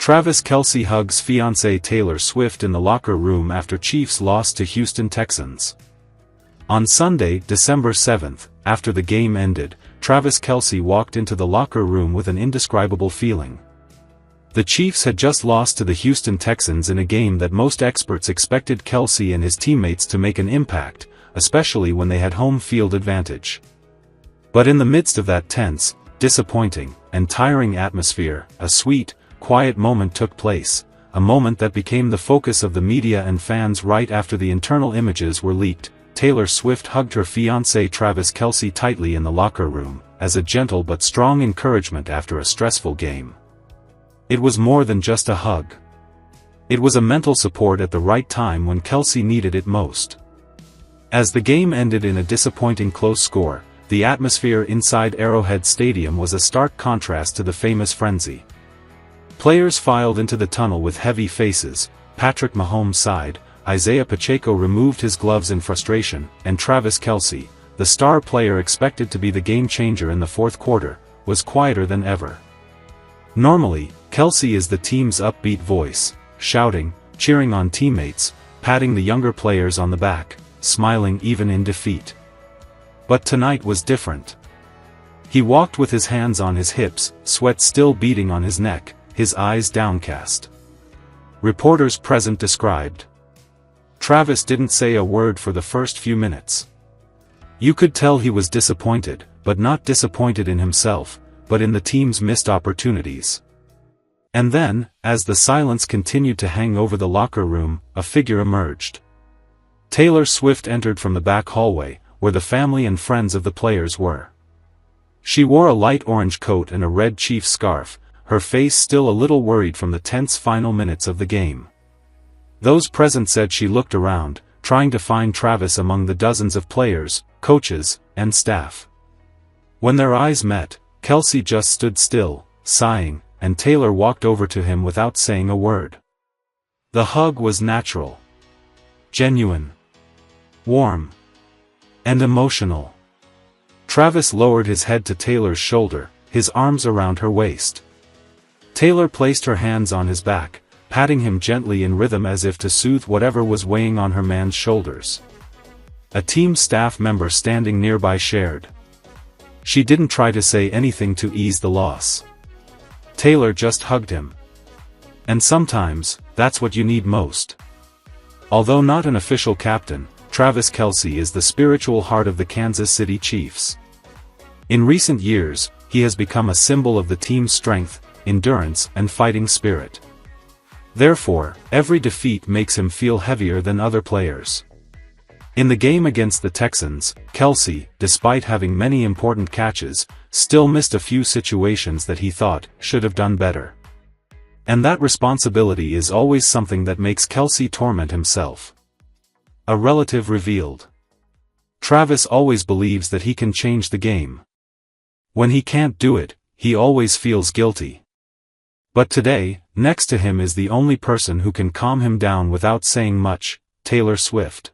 Travis Kelce hugs fiancé Taylor Swift in the locker room after Chiefs loss to Houston Texans. On Sunday, December 7th, after the game ended, Travis Kelce walked into the locker room with an indescribable feeling. The Chiefs had just lost to the Houston Texans in a game that most experts expected Kelce and his teammates to make an impact, especially when they had home field advantage. But in the midst of that tense, disappointing, and tiring atmosphere, a sweet, quiet moment took place, a moment that became the focus of the media and fans right after the internal images were leaked. Taylor Swift hugged her fiancé Travis Kelce tightly in the locker room, as a gentle but strong encouragement after a stressful game. It was more than just a hug. It was a mental support at the right time when Kelce needed it most. As the game ended in a disappointing close score, the atmosphere inside Arrowhead Stadium was a stark contrast to the famous frenzy. Players filed into the tunnel with heavy faces. Patrick Mahomes sighed, Isaiah Pacheco removed his gloves in frustration, and Travis Kelce, the star player expected to be the game-changer in the fourth quarter, was quieter than ever. Normally, Kelce is the team's upbeat voice, shouting, cheering on teammates, patting the younger players on the back, smiling even in defeat. But tonight was different. He walked with his hands on his hips, sweat still beading on his neck, his eyes downcast. Reporters present described. Travis didn't say a word for the first few minutes. You could tell he was disappointed, but not disappointed in himself, but in the team's missed opportunities. And then, as the silence continued to hang over the locker room, a figure emerged. Taylor Swift entered from the back hallway, where the family and friends of the players were. She wore a light orange coat and a red Chiefs scarf, her face still a little worried from the tense final minutes of the game. Those present said she looked around, trying to find Travis among the dozens of players, coaches, and staff. When their eyes met, Kelce just stood still, sighing, and Taylor walked over to him without saying a word. The hug was natural, genuine, warm, and emotional. Travis lowered his head to Taylor's shoulder, his arms around her waist. Taylor placed her hands on his back, patting him gently in rhythm as if to soothe whatever was weighing on her man's shoulders. A team staff member standing nearby shared. She didn't try to say anything to ease the loss. Taylor just hugged him. And sometimes, that's what you need most. Although not an official captain, Travis Kelce is the spiritual heart of the Kansas City Chiefs. In recent years, he has become a symbol of the team's strength, endurance, and fighting spirit. Therefore, every defeat makes him feel heavier than other players. In the game against the Texans, Kelce, despite having many important catches, still missed a few situations that he thought should have done better. And that responsibility is always something that makes Kelce torment himself. A relative revealed. Travis always believes that he can change the game. When he can't do it, he always feels guilty. But today, next to him is the only person who can calm him down without saying much, Taylor Swift.